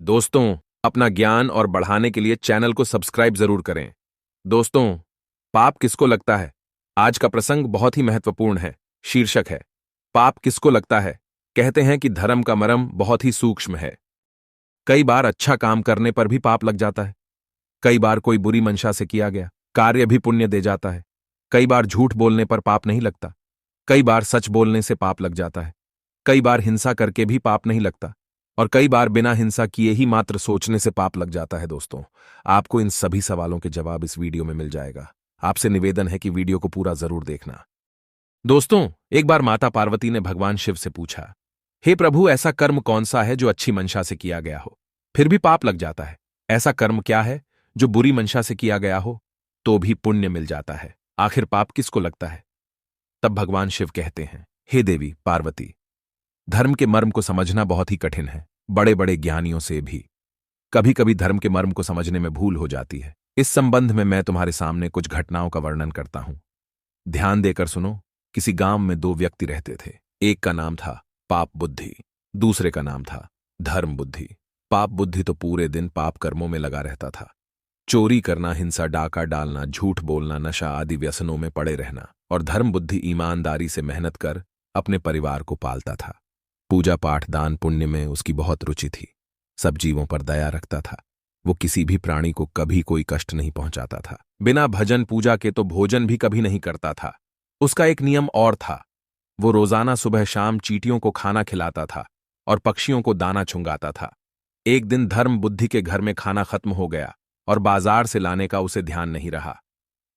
दोस्तों, अपना ज्ञान और बढ़ाने के लिए चैनल को सब्सक्राइब जरूर करें। दोस्तों, पाप किसको लगता है? आज का प्रसंग बहुत ही महत्वपूर्ण है। शीर्षक है पाप किसको लगता है। कहते हैं कि धर्म का मर्म बहुत ही सूक्ष्म है। कई बार अच्छा काम करने पर भी पाप लग जाता है। कई बार कोई बुरी मंशा से किया गया कार्य भी पुण्य दे जाता है। कई बार झूठ बोलने पर पाप नहीं लगता। कई बार सच बोलने से पाप लग जाता है। कई बार हिंसा करके भी पाप नहीं लगता और कई बार बिना हिंसा किए ही मात्र सोचने से पाप लग जाता है। दोस्तों, आपको इन सभी सवालों के जवाब इस वीडियो में मिल जाएगा। आपसे निवेदन है कि वीडियो को पूरा जरूर देखना। दोस्तों, एक बार माता पार्वती ने भगवान शिव से पूछा, हे प्रभु, ऐसा कर्म कौन सा है जो अच्छी मंशा से किया गया हो फिर भी पाप लग जाता है? ऐसा कर्म क्या है जो बुरी मंशा से किया गया हो तो भी पुण्य मिल जाता है? आखिर पाप किसको लगता है? तब भगवान शिव कहते हैं, हे देवी पार्वती, धर्म के मर्म को समझना बहुत ही कठिन है। बड़े बड़े ज्ञानियों से भी कभी कभी धर्म के मर्म को समझने में भूल हो जाती है। इस संबंध में मैं तुम्हारे सामने कुछ घटनाओं का वर्णन करता हूं। ध्यान देकर सुनो। किसी गांव में दो व्यक्ति रहते थे। एक का नाम था पाप बुद्धि, दूसरे का नाम था धर्म बुद्धि। पाप बुद्धि तो पूरे दिन पाप कर्मों में लगा रहता था। चोरी करना, हिंसा, डाका डालना, झूठ बोलना, नशा आदि व्यसनों में पड़े रहना। और धर्म बुद्धि ईमानदारी से मेहनत कर अपने परिवार को पालता था। पूजा पाठ, दान पुण्य में उसकी बहुत रुचि थी। सब जीवों पर दया रखता था। वो किसी भी प्राणी को कभी कोई कष्ट नहीं पहुंचाता था। बिना भजन पूजा के तो भोजन भी कभी नहीं करता था। उसका एक नियम और था। वो रोजाना सुबह शाम चींटियों को खाना खिलाता था और पक्षियों को दाना छुंगाता था। एक दिन धर्म बुद्धि के घर में खाना खत्म हो गया और बाजार से लाने का उसे ध्यान नहीं रहा।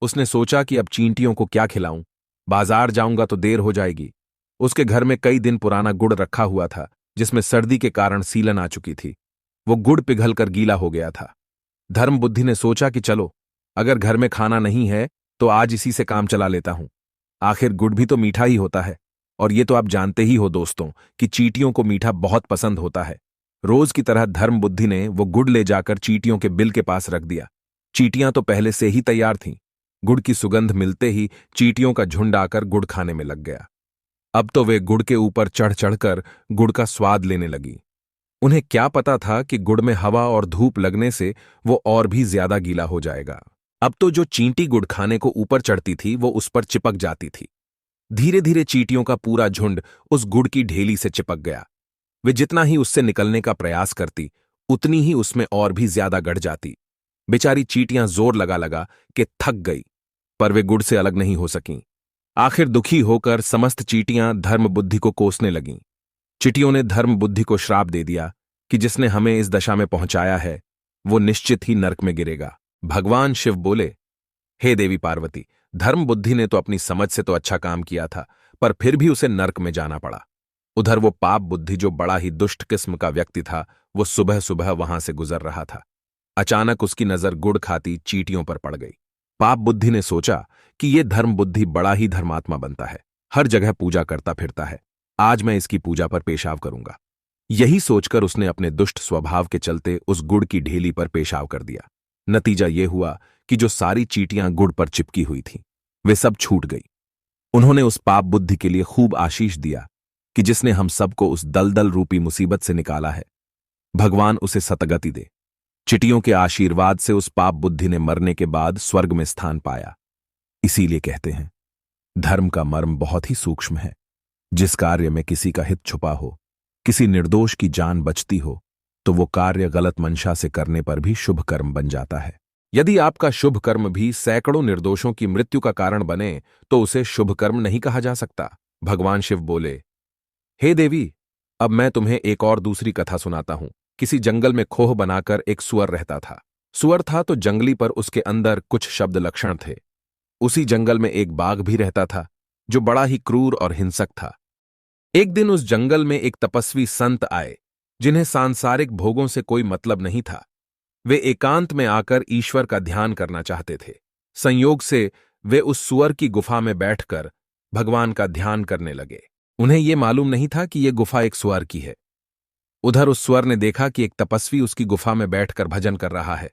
उसने सोचा कि अब चींटियों को क्या खिलाऊं, बाजार जाऊंगा तो देर हो जाएगी। उसके घर में कई दिन पुराना गुड़ रखा हुआ था जिसमें सर्दी के कारण सीलन आ चुकी थी। वो गुड़ पिघलकर गीला हो गया था। धर्म बुद्धि ने सोचा कि चलो, अगर घर में खाना नहीं है तो आज इसी से काम चला लेता हूं। आखिर गुड़ भी तो मीठा ही होता है और ये तो आप जानते ही हो दोस्तों कि चींटियों को मीठा बहुत पसंद होता है। रोज की तरह धर्म बुद्धि ने वो गुड़ ले जाकर चींटियों के बिल के पास रख दिया। चींटियां तो पहले से ही तैयार थीं। गुड़ की सुगंध मिलते ही चींटियों का झुंड आकर गुड़ खाने में लग गया। अब तो वे गुड़ के ऊपर चढ़ चढ़कर गुड़ का स्वाद लेने लगी। उन्हें क्या पता था कि गुड़ में हवा और धूप लगने से वो और भी ज्यादा गीला हो जाएगा। अब तो जो चींटी गुड़ खाने को ऊपर चढ़ती थी वो उस पर चिपक जाती थी। धीरे धीरे चींटियों का पूरा झुंड उस गुड़ की ढेली से चिपक गया। वे जितना ही उससे निकलने का प्रयास करती उतनी ही उसमें और भी ज्यादा गड़ जाती। बेचारी चींटियां जोर लगा लगा के थक गई, पर वे गुड़ से अलग नहीं हो सकीं। आखिर दुखी होकर समस्त चींटियां धर्म बुद्धि को कोसने लगीं। चींटियों ने धर्म बुद्धि को श्राप दे दिया कि जिसने हमें इस दशा में पहुंचाया है वो निश्चित ही नरक में गिरेगा। भगवान शिव बोले, हे देवी पार्वती, धर्म बुद्धि ने तो अपनी समझ से तो अच्छा काम किया था, पर फिर भी उसे नरक में जाना पड़ा। उधर वो पाप बुद्धि, जो बड़ा ही दुष्ट किस्म का व्यक्ति था, वो सुबह सुबह वहां से गुजर रहा था। अचानक उसकी नजर गुड़ खाती चींटियों पर पड़ गई। पाप बुद्धि ने सोचा कि ये धर्म बुद्धि बड़ा ही धर्मात्मा बनता है, हर जगह पूजा करता फिरता है, आज मैं इसकी पूजा पर पेशाब करूंगा। यही सोचकर उसने अपने दुष्ट स्वभाव के चलते उस गुड़ की ढेली पर पेशाब कर दिया। नतीजा यह हुआ कि जो सारी चींटियां गुड़ पर चिपकी हुई थीं, वे सब छूट गई। उन्होंने उस पाप बुद्धि के लिए खूब आशीष दिया कि जिसने हम सबको उस दलदल रूपी मुसीबत से निकाला है, भगवान उसे सतगति दे। चिटियों के आशीर्वाद से उस पाप बुद्धि ने मरने के बाद स्वर्ग में स्थान पाया। इसीलिए कहते हैं, धर्म का मर्म बहुत ही सूक्ष्म है। जिस कार्य में किसी का हित छुपा हो, किसी निर्दोष की जान बचती हो, तो वो कार्य गलत मंशा से करने पर भी शुभ कर्म बन जाता है। यदि आपका शुभ कर्म भी सैकड़ों निर्दोषों की मृत्यु का कारण बने तो उसे शुभ कर्म नहीं कहा जा सकता। भगवान शिव बोले, हे देवी, अब मैं तुम्हें एक और दूसरी कथा सुनाता हूं। किसी जंगल में खोह बनाकर एक सुअर रहता था। सुअर था तो जंगली, पर उसके अंदर कुछ शब्द लक्षण थे। उसी जंगल में एक बाघ भी रहता था जो बड़ा ही क्रूर और हिंसक था। एक दिन उस जंगल में एक तपस्वी संत आए जिन्हें सांसारिक भोगों से कोई मतलब नहीं था। वे एकांत में आकर ईश्वर का ध्यान करना चाहते थे। संयोग से वे उस सुअर की गुफा में बैठकर भगवान का ध्यान करने लगे। उन्हें यह मालूम नहीं था कि यह गुफा एक सुअर की है। उधर उस सुअर ने देखा कि एक तपस्वी उसकी गुफा में बैठकर भजन कर रहा है।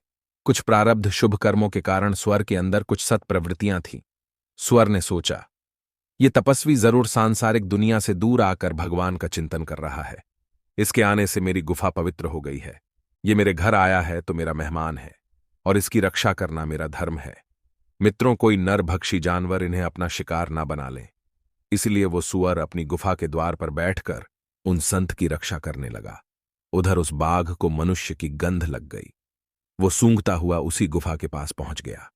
कुछ प्रारब्ध शुभ कर्मों के कारण सुअर के अंदर कुछ सत प्रवृत्तियां थीं। सुअर ने सोचा, ये तपस्वी जरूर सांसारिक दुनिया से दूर आकर भगवान का चिंतन कर रहा है। इसके आने से मेरी गुफा पवित्र हो गई है। ये मेरे घर आया है तो मेरा मेहमान है और इसकी रक्षा करना मेरा धर्म है। मित्रों, कोई नरभक्षी जानवर इन्हें अपना शिकार ना बना ले, इसलिए वो सूअर अपनी गुफा के द्वार पर बैठकर उन संत की रक्षा करने लगा। उधर उस बाघ को मनुष्य की गंध लग गई। वो सूंघता हुआ उसी गुफा के पास पहुंच गया।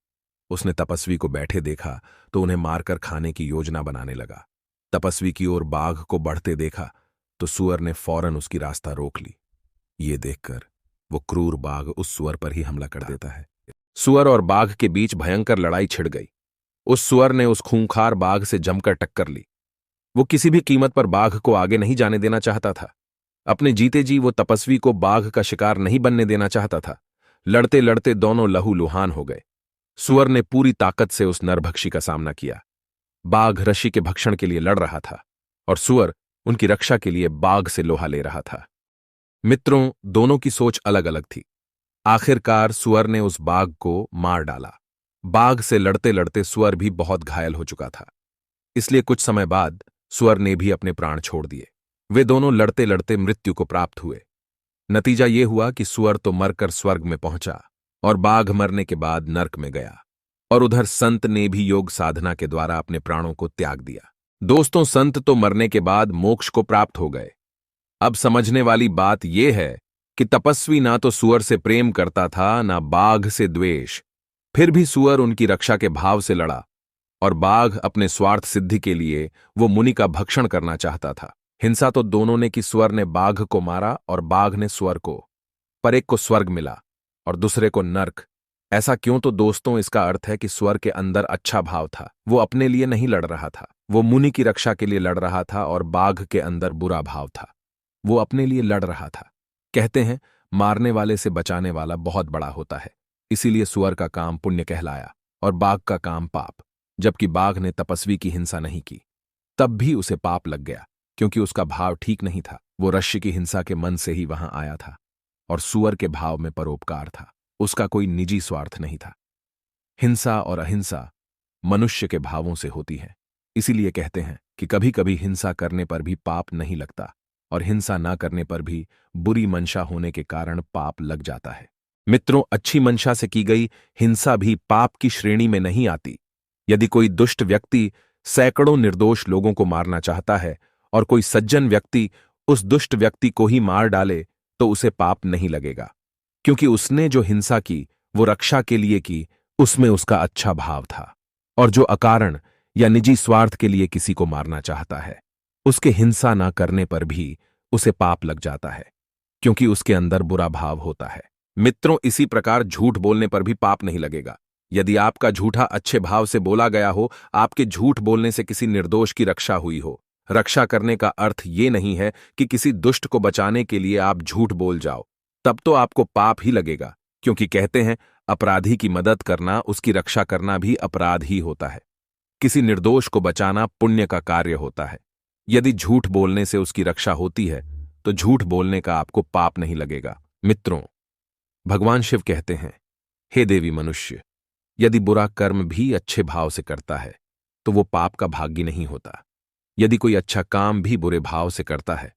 उसने तपस्वी को बैठे देखा तो उन्हें मारकर खाने की योजना बनाने लगा। तपस्वी की ओर बाघ को बढ़ते देखा तो सूअर ने फौरन उसकी रास्ता रोक ली। ये देखकर वो क्रूर बाघ उस सूअर पर ही हमला कर देता है। सूअर और बाघ के बीच भयंकर लड़ाई छिड़ गई। उस सूअर ने उस खूंखार बाघ से जमकर टक्कर ली। वो किसी भी कीमत पर बाघ को आगे नहीं जाने देना चाहता था। अपने जीते जी वो तपस्वी को बाघ का शिकार नहीं बनने देना चाहता था। लड़ते लड़ते दोनों लहूलुहान हो गए। सूअर ने पूरी ताकत से उस नरभक्षी का सामना किया। बाघ रशी के भक्षण के लिए लड़ रहा था और सूअर उनकी रक्षा के लिए बाघ से लोहा ले रहा था। मित्रों, दोनों की सोच अलग अलग थी। आखिरकार सूअर ने उस बाघ को मार डाला। बाघ से लड़ते लड़ते सूअर भी बहुत घायल हो चुका था, इसलिए कुछ समय बाद सूअर ने भी अपने प्राण छोड़ दिए। वे दोनों लड़ते लड़ते मृत्यु को प्राप्त हुए। नतीजा ये हुआ कि सूअर तो मरकर स्वर्ग में पहुंचा और बाघ मरने के बाद नर्क में गया, और उधर संत ने भी योग साधना के द्वारा अपने प्राणों को त्याग दिया। दोस्तों, संत तो मरने के बाद मोक्ष को प्राप्त हो गए। अब समझने वाली बात यह है कि तपस्वी ना तो सूअर से प्रेम करता था, ना बाघ से द्वेष। फिर भी सूअर उनकी रक्षा के भाव से लड़ा और बाघ अपने स्वार्थ सिद्धि के लिए वो मुनि का भक्षण करना चाहता था। हिंसा तो दोनों ने कि सूअर ने बाघ को मारा और बाघ ने सूअर को, पर एक को स्वर्ग मिला और दूसरे को नर्क। ऐसा क्यों? तो दोस्तों, इसका अर्थ है कि सूअर के अंदर अच्छा भाव था। वो अपने लिए नहीं लड़ रहा था, वो मुनि की रक्षा के लिए लड़ रहा था। और बाघ के अंदर बुरा भाव था, वो अपने लिए लड़ रहा था। कहते हैं, मारने वाले से बचाने वाला बहुत बड़ा होता है। इसीलिए सूअर का काम पुण्य कहलाया और बाघ का काम पाप। जबकि बाघ ने तपस्वी की हिंसा नहीं की, तब भी उसे पाप लग गया, क्योंकि उसका भाव ठीक नहीं था। वो रश्य की हिंसा के मन से ही वहां आया था, और सूअर के भाव में परोपकार था। उसका कोई निजी स्वार्थ नहीं था। हिंसा और अहिंसा मनुष्य के भावों से होती है। इसीलिए कहते हैं कि कभी कभी हिंसा करने पर भी पाप नहीं लगता, और हिंसा ना करने पर भी बुरी मंशा होने के कारण पाप लग जाता है। मित्रों, अच्छी मंशा से की गई हिंसा भी पाप की श्रेणी में नहीं आती। यदि कोई दुष्ट व्यक्ति सैकड़ों निर्दोष लोगों को मारना चाहता है और कोई सज्जन व्यक्ति उस दुष्ट व्यक्ति को ही मार डाले, तो उसे पाप नहीं लगेगा, क्योंकि उसने जो हिंसा की वो रक्षा के लिए की, उसमें उसका अच्छा भाव था। और जो अकारण या निजी स्वार्थ के लिए किसी को मारना चाहता है, उसके हिंसा ना करने पर भी उसे पाप लग जाता है, क्योंकि उसके अंदर बुरा भाव होता है। मित्रों, इसी प्रकार झूठ बोलने पर भी पाप नहीं लगेगा। यदि आपका झूठा अच्छे भाव से बोला गया हो, आपके झूठ बोलने से किसी निर्दोष की रक्षा हुई हो। रक्षा करने का अर्थ ये नहीं है कि किसी दुष्ट को बचाने के लिए आप झूठ बोल जाओ, तब तो आपको पाप ही लगेगा, क्योंकि कहते हैं अपराधी की मदद करना, उसकी रक्षा करना भी अपराध ही होता है। किसी निर्दोष को बचाना पुण्य का कार्य होता है। यदि झूठ बोलने से उसकी रक्षा होती है, तो झूठ बोलने का आपको पाप नहीं लगेगा। मित्रों, भगवान शिव कहते हैं, हे देवी मनुष्य, यदि बुरा कर्म भी अच्छे भाव से करता है तो वो पाप का भागी नहीं होता। यदि कोई अच्छा काम भी बुरे भाव से करता है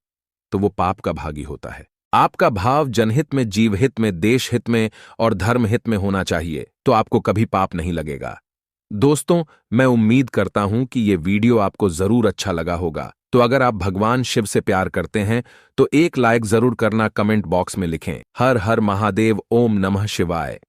तो वो पाप का भागी होता है। आपका भाव जनहित में, जीवहित में, देश हित में और धर्म हित में होना चाहिए, तो आपको कभी पाप नहीं लगेगा। दोस्तों, मैं उम्मीद करता हूं कि ये वीडियो आपको जरूर अच्छा लगा होगा। तो अगर आप भगवान शिव से प्यार करते हैं तो एक लाइक जरूर करना, कमेंट बॉक्स में लिखें हर हर महादेव, ओम नमः शिवाय।